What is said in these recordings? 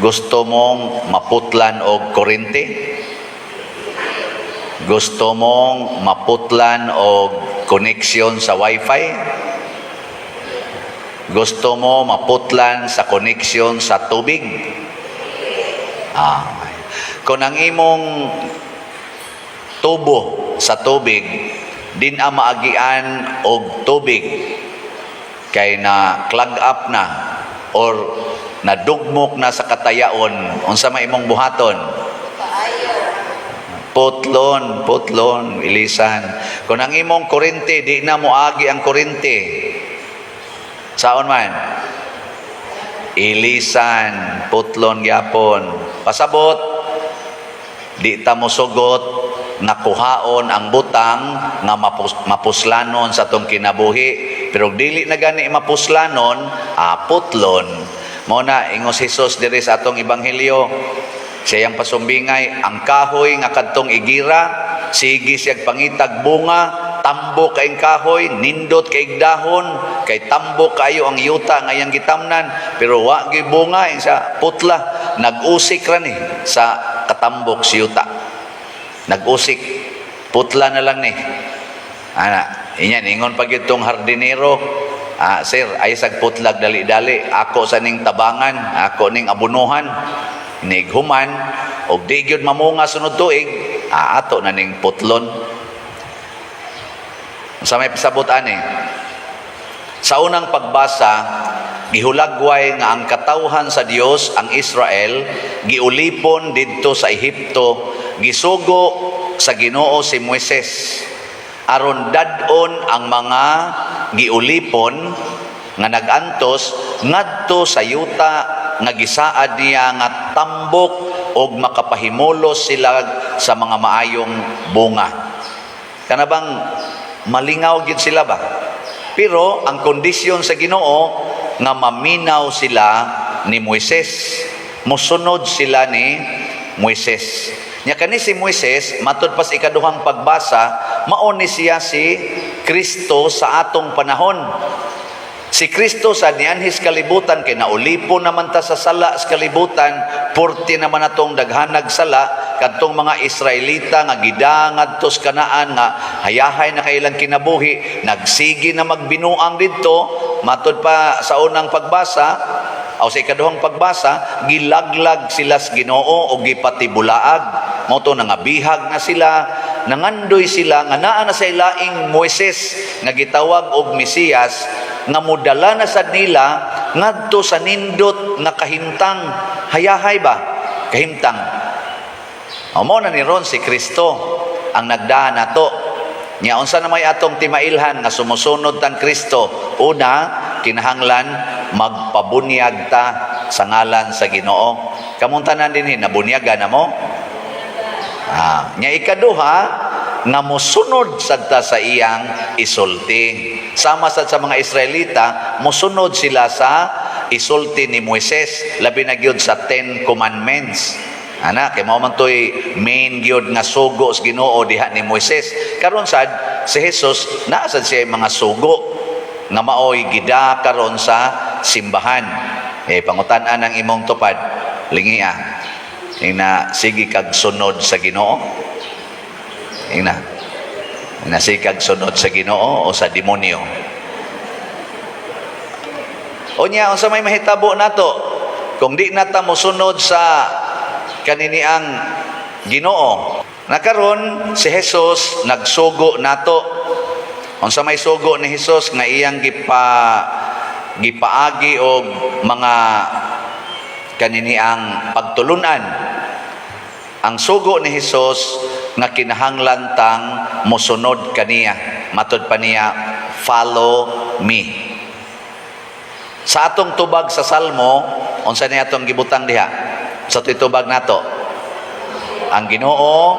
Gusto mong maputlan og kuryente? Gusto mong maputlan og koneksyon sa wifi? Gusto mo maputlan sa koneksyon sa tubig? Kung ang imong tubo sa tubig din ang maagian og tubig kay na clog up na or nadugmok na sa katayaon, unsa may imong buhaton? Putlon, ilisan. Kung ang imong kuryente di na moagi ang kuryente, saon man? Ilisan, putlon gyapon. Pasabot, di ta mo sugot nakuhaon ang butang nga mapuslanon sa tong kinabuhi, pero dili na gani mapuslanon, putlon. Mo na ingos Hesus diri sa atong ebanghelyo, siyang pasumbingay ang kahoy nga kadtong igira, sige siyag pangitag bunga, tambok kaing kahoy, nindot kaig dahon, kay tambok kayo ang yuta nga iyang gitamnan, pero wa gyud bunga sa putla, nag-usik ra ni sa katambok si yuta. Nag-usik, putla na lang ni. Inyan, ingon pag itong hardinero, sir, ay sag putlag dali-dali, ako sa ning tabangan, ako ning abunuhan, nighuman, o di gyud mamunga sunod tuig, ato na ning putlon. Sa may pasabutan sa unang pagbasa, gihulagway nga ang katawhan sa Dios, ang Israel, giulipon didto sa Ehipto, gisugo sa Ginoo si Moises aron dadon ang mga giulipon nga nagantos ngadto sa yuta nga gisaad niya nga tambok og makapahimulos sila sa mga maayong bunga. Kana bang malingaw gid sila ba? Pero ang kondisyon sa Ginoo nga maminaw sila ni Moises, mosunod sila ni Moises. Nya kani si Moises, matud pas ikaduhang pagbasa, mao ni siya si Kristo sa atong panahon. Si Kristo sa nianhis kalibutan, kay naulipon naman ta sa sala sa kalibutan, porti naman atong daghanag sala, kadtong mga Israelita nga gidangad tos Kanaan nga hayahay na kailang kinabuhi, nagsigi na magbinuang didto, matud pa sa unang pagbasa, o sa ikaduhang pagbasa, gilaglag sila sa Ginoo o gipatibulaag. Moto nangabihag na sila, nangandoy sila nga naa na sa ilaing Moises nga gitawag og Mesiyas, nga mudala na sad nila ngadto sa nindot nga kahimtang. Hayahay ba? Kahimtang. Amo na ni ron si Kristo ang nagdaan nato. Nya unsa na may atong timailhan nga sumusunod tan Kristo? Una, kinahanglan magpabunyag ta sa ngalan sa Ginoo. Kamuntanan dinhi nabunyagan na mo? Nya ikaduha, nga mosunod sad ta sa iyang isulti. Sama sad sa mga Israelita, mosunod sila sa isulti ni Moises, labi na gyud sa 10 commandments. Kay mao man toy main gyud nga sugo sa Ginoo diha ni Moises. Karon sad si Jesus naa sad siya mga sugo nga maoy gida karon sa simbahan. Pangutan-an ang imong tupad, lingi ina sige kag sunod sa Ginoo. Ina sige kag sunod sa Ginoo o sa demonyo. Unya unsa may mahitabo nato kung di nata mosunod sa kaniniang Ginoo? Nakaron si Jesus nagsugo nato. Unsa may sugo ni Jesus nga iyang gipaagi og mga kaniniang pagtulunan. Ang sugo ni Jesus nga kinahanglan tang mosunod kaniya. Matud pa niya, follow me. Sa atong tubag sa Salmo, unsa ni atong gibutang diha? Sa tubag nato, ang Ginoo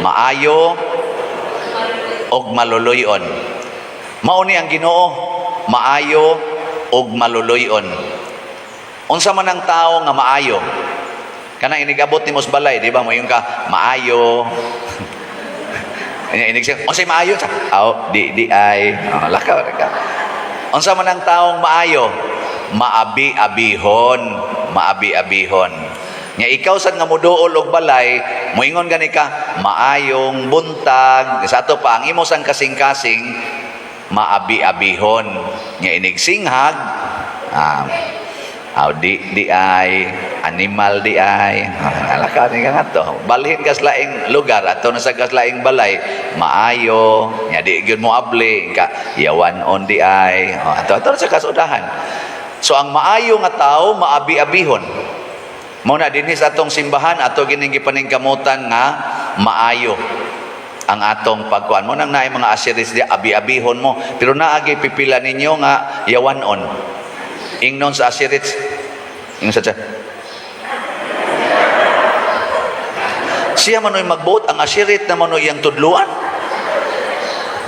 maayo og maluluyon. Mao ni ang Ginoo maayo og maluluyon. Unsa man ang tawo nga maayo? Kanang inigabot ni mos balay, di ba? Moyon ka maayo. Inig siya, unsay maayo ta? Di ay. Lakaw ka. Unsa man ang taong maayo? maabi-abihon, maabi-abihon. Nya ikaw sad nga moduol og balay, moingon gani ka maayong buntag. Sa ato pa ang imo sang kasing-kasing maabi-abihon. Nya inig singhag di ay animal di ay alaka ni nga to balhin kas laing lugar ato na sa kas laing balay maayo nya di gyud mo abli ka yawan on di ay ato sa kasudahan. So ang maayo nga tao maabi-abihon mao na dinhi sa atong simbahan ato gining gipaningkamutan nga maayo ang atong pagkuan mo nang naay mga asiris di abi-abihon mo pero naagi pipila ninyo nga yawan on ingnon sa asirits ingnon sa siya manoy magbuot ang asirit na manoy yang tudluan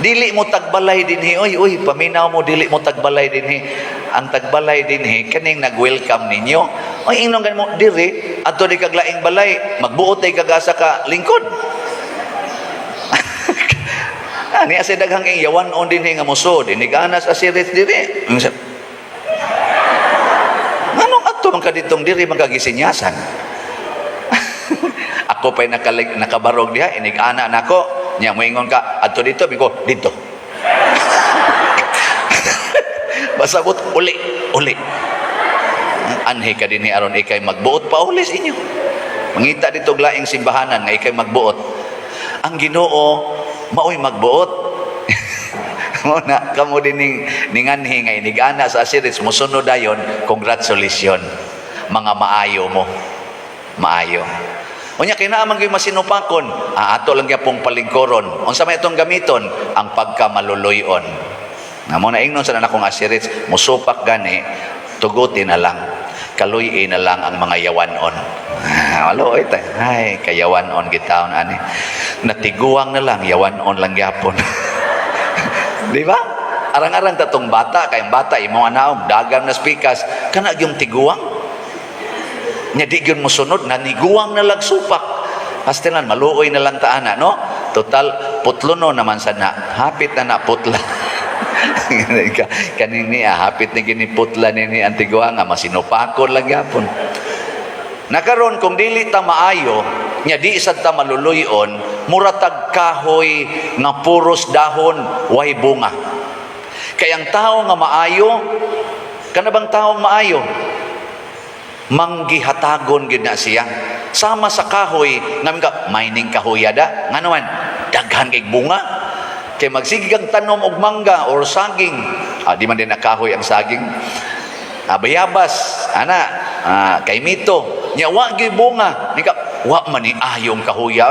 dili mo tagbalay dinhi oy paminaw mo dili mo tagbalay dinhi ang tagbalay dinhi kaning nag-welcome ninyo oy ingnon gan mo diri adto di kag laing balay magbuot ay kagasa ka lingkod ani asa daghang yawan on dinhi nga musod iniganas asirit diri nung kaditong diri magagisinyasan ako pa'y nakabarog diha inig-ana nako nya moingon ka adto dito biko dito basabot uli anhi ka dinhi aron ikay magbuot pa uli sa inyo mangita dito laing simbahanan nga ikay magbuot ang Ginoo maoy magbuot muna kamo din ninganhi nga inigana sa asiris musunod dayon congratulations mga maayo mo maayo unya kinaamang gyud masinupakon ato lang gyapong palingkoron unsa may itong gamiton ang pagkamaluluyon nga mo na ingnon sa nakong asiris musupak gani tugutin na lang kaluy-in na lang ang mga yawanon walo ita ay kayawanon gitaon ani natiguang na lang yawanon lang gyapon di ba? Arang-arang tatong bata, kayang bata, imong anaom, dagang na spikas, kana yung tiguang. Nya di yun mo sunod, naniguang na lagsupak. Pastilan, maluoy na lang taana, no? Total, putlo naman sana. Hapit na putla. Kanini, hapit na giniputla ni ang tiguang, masinupakon lang yapon. Nakaroon, kung dili ta maayo, nya di isad ta maluluyon, muratag kahoy nga puros dahon way bunga. Kaya ang tao nga maayo, kanabang taong maayo, manggihatagon gid na siya. Sama sa kahoy, namin ka, mining kahoy yada, nga naman, daghan kay bunga. Kaya magsigigang tanom og mangga or saging, di man din na kahoy ang saging, bayabas, kay mito, nya wa gyud bunga, nika, wa man ni ayong kahoya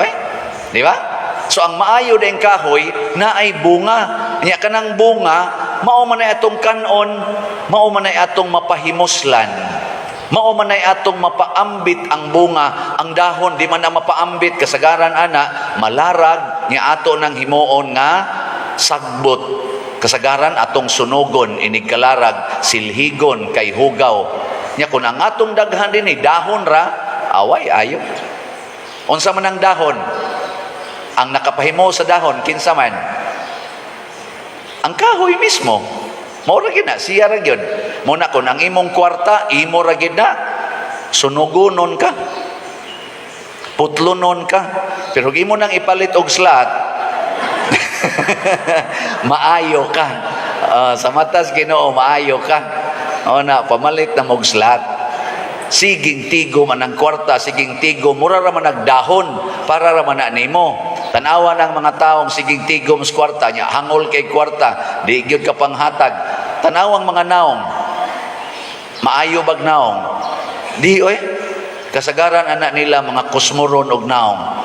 di ba? So ang maayo din kahoy na ay bunga. Nya kanang bunga mao man ay atong kanon, mao man ay atong mapahimuslan. Mao man ay atong mapaambit ang bunga, ang dahon di man na mapaambit kasagaran ana malarag nya ato nang himuon nga sagbot. Kasagaran atong sunugon inig kalarag silhigon kay hugaw. Nya kun ang atong daghan dinhi dahon ra away ayo. Unsa man ang dahon? Ang nakapahimo sa dahon kinsa man? Ang kahoy mismo. Mao ra gid na siya ra gyud. Mo na kun ang imong kwarta imo ra gid na sunugonon ka. Putlonon ka. Pero imo nang ipalit og slat maayo ka. Sa matas Ginoo maayo ka. O na pamalit na mog slat. Siging tigo man ang kwarta, siging tigo mura ra man nagdahon para ra man nimo. Tanawa ng mga taong siging tigo mas kwarta nya hangol kay kwarta, di gyud ka panghatag. Tanawang mga naong maayo bag naong. Di kasagaran anak nila mga kusmuron og naong.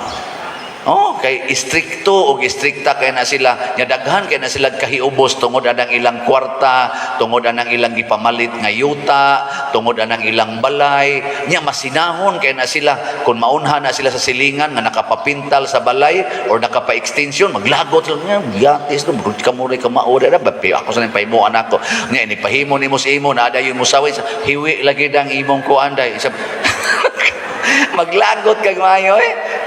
Kay istrikto o istrikta kay na sila, nya daghan kay na sila kahiubos tungod anang ilang kwarta, tungod anang ilang gipamalit nga yuta, tungod anang ilang balay, nya masinahon kay na sila kun maunha na sila sa silingan nga nakapapintal sa balay or nakapa-extension, maglagot sila nga yatis no bugod ka mure ka maoda na bapi ako sa pahimo anak ko. Nya ini pahimo nimo sa imo na dayon mo saway hiwi lagi dang imong kuanday. Maglagot kag maayo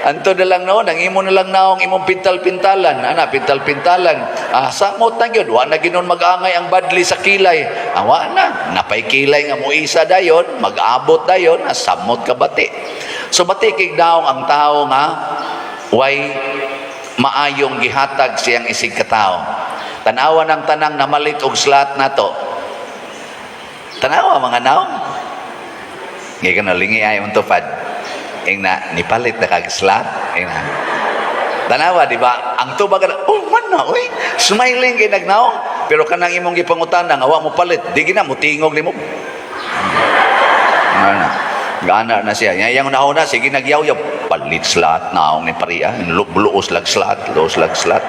Anto na lang noon, ang imo na lang naong imong pintal-pintalan. Ana, pintal-pintalan. Samot na yun. Wa na ginon mag-angay ang badli sa kilay. Wa na. Napay kilay nga mo isa dayon, mag-abot dayon, samot ka bati. So bati kay daong ang tao nga, way maayong gihatag siyang isig katao. Tanawa ng tanang namalit og slat na to. Tanawa mga naong. Ngayon ka na, lingi ay untupad. Ing na, nipalit na kag-slat. Ing na. Tanawa, di ba? Ang tubag na, oh, man na, uy. Smiling kay nagnaong. Pero kanang imong gipangutana, nga wa mo palit. Di gina, mutingog ni mo. Ano, gana na siya. Yang una, sige, nagyaw-yaw. Palit slat, naong ni pariya. Luos lag slat, luos lag slat.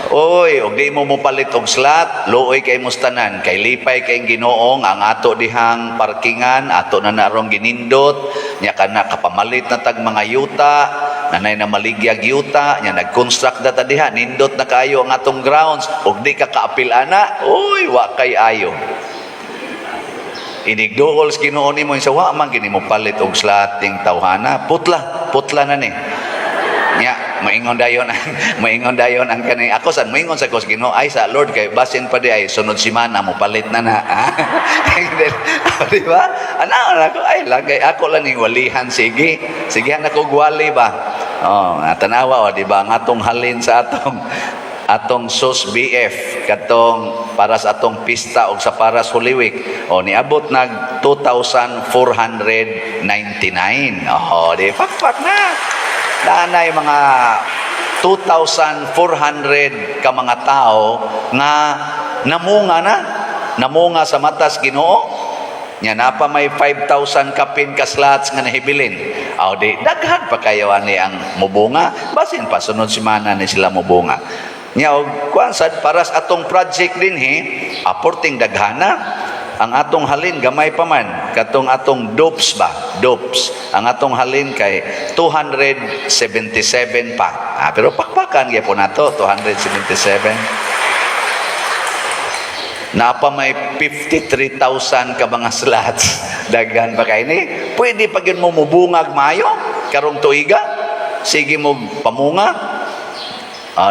Oy, og di mo palit og slat, luoy kay mustanan, kay lipay kay Ginoong ang ato dihang parkingan, ato na narong ginindot, nya kana kapamalit na tag mga yuta, nanay na maligyag yuta, nya nag-construct data diha, nindot na kayo ang atong grounds, og di ka kaapil ana, oy, wa kay ayo. Inigdool sa Ginoo nimo sa wa man gini mo palit og slat ting tawhana, putla na ni. Nya maingon dayon ang kanay ako san maingon sa kos Ginoo ay sa Lord kay basin pa di ay sunod semana mo palit na na. Di ba? Ana ko ay lagay ako lang ning walihan sige na ko gwali ba. Oh, natanawa di ba ang atong halin sa atong SOS BF katong para sa atong pista og sa para sa Holy Week. O niabot nag 2,499. Oh, di pakpak na. Nanay mga 2,400 ka mga tao nga namunga sa matas Ginoo. Nya napa may 5,000 kapin ka slots nga nahibilin. Aw di daghan pa kayo ani ang mubunga, basin pa sunod semana ni sila mubunga. Nya og kuan sad para sa atong project din aporting daghana. Ang atong halin gamay pa man katong atong dopes ang atong halin kay 277 pa pero pakpakan gyapon nato 277 napa may 53,000 ka mga slots daghan pa kay ni pwede pa gyud mo mubungag maayo karong tuiga sige mo pamunga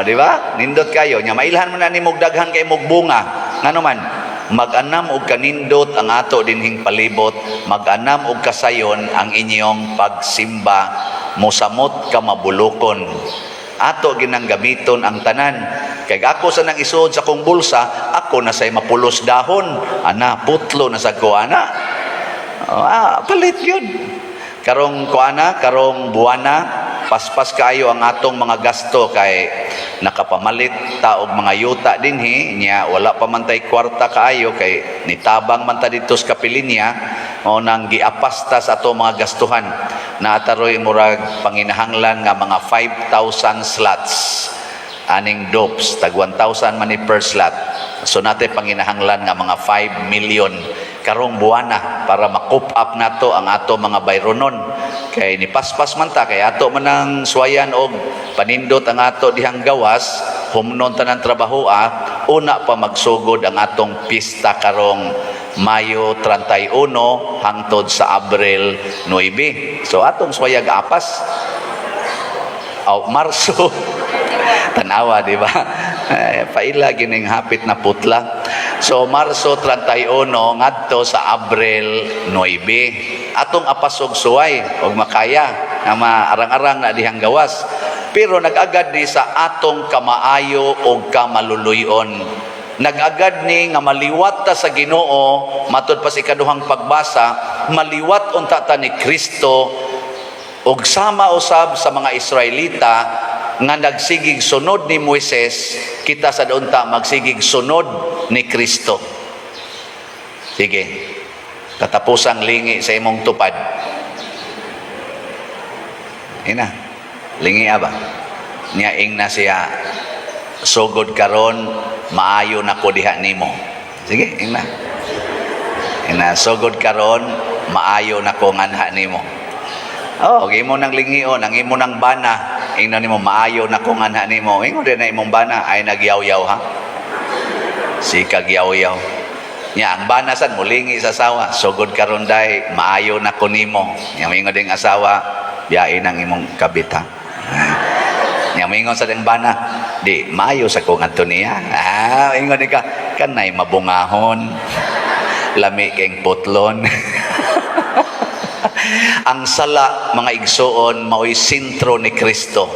di ba nindot kayo nya mailhan mo na ni daghan kay bunga ngano man mag-anam og kanindot ang ato dinhing palibot, mag-anam og kasayon ang inyong pagsimba, mosamot ka mabulokon. Ato ginang gamiton ang tanan. Kay ako sa nang isuod sa kong bulsa, ako na say mapulos dahon, ana putlo na sa ko ana. Palit yun. Karong kuana, karong buwana, paspas kayo ang atong mga gasto kay nakapamalit ta og mga yuta dinhi nya wala pa man tay kwarta kaayo kay nitabang man ta dito sa kapilinya o nang giapasta sa ato mga gastuhan na ataroy murag panginahanglan nga mga 5,000 slots aning dopes tag 1,000 man per slot so nate panginahanglan nga mga 5 million karong buwana para ma-coop up nato ang ato mga bayronon kay nipaspas man ta kay ato man ang suwayan og panindot ang ato dihang gawas humnon tanan trabaho una pa magsugod ang atong pista karong Mayo 31 hangtod sa Abril 9 so atong suwayag apas Marso tanawa di ba paila gining hapit na putla so Marso 31 ngadto sa Abril 9 atong apasog suway og makaya nga maarang-arang na dihang gawas pero nag-agad ni sa atong kamaayo og kamaluluyon nag-agad ni nga maliwat ta sa Ginoo matud pa sa ikaduhang pagbasa maliwat unta ta ni Kristo og sama usab sa mga Israelita nga nagsigig sunod ni Moises kita sa unta magsigig sunod ni Kristo. Sige. Katapusang lingi sa imong tupad. Ina. Lingi ba? Nya ing na siya sugod karon maayo na ko diha nimo. Sige, ing na. Ina sugod karon maayo na ko nganha nimo. Okay mo nang lingion, ang imo nang bana, ingnon nimo maayo na kung anha nimo. Ingon din na imong bana ay nagyaw-yaw ha. Si kagyaw-yaw. Nya ang bana sad mulingi sa asawa, sugod karon day maayo na ko nimo. Nya ingon ding asawa, biyain ang imong kabita. Yang mingon sa ding bana, di maayo sa kong adto niya. Ingon ka, kanay mabungahon. Lami keng putlon. Ang sala, mga igsoon, mao'y sentro ni Kristo.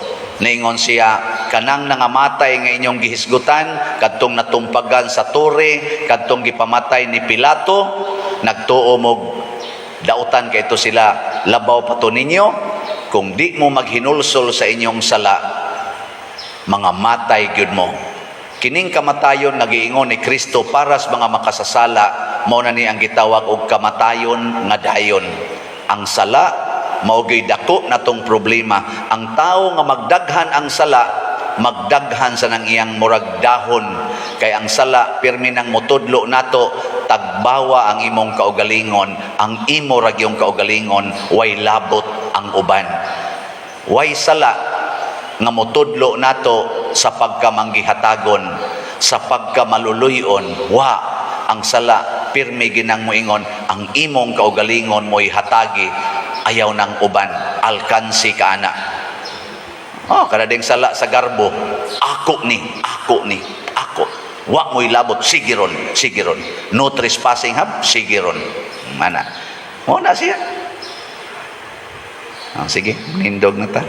Naingon siya, kanang nangamatay nga inyong gihisgutan, kadtong natumpagan sa tore, kadtong gipamatay ni Pilato, nagtuo mo dautan kay ito sila, labaw pa to ninyo, kung di mo maghinulsol sa inyong sala, mga matay gyud mo. Kining kamatayon nagiingon ni Kristo para sa mga makasasala, mao na ni ang gitawag og kamatayon nga dayon. Ang sala mao gyud dako natong problema. Ang tawo nga magdaghan ang sala, magdaghan sa nang iyang murag dahon, kay ang sala pirmi nang motudlo nato, tagbawa ang imong kaugalingon, ang imo ra gyung kaugalingon, way labot ang uban. Way sala nga motudlo nato sa pagkamanggihatagon, sa pagkamaluluyon. Ang sala pirmi ginang moingon, ang imong kaugalingon mo'y hatagi, ayaw ng uban, alkansi ka ana. Kadading sala sa garbo, ako ni, ako. Wa mo'y labot, sigiron. No trespassing hab, sigiron. Mana? Na siya. Sige, nindog na ta.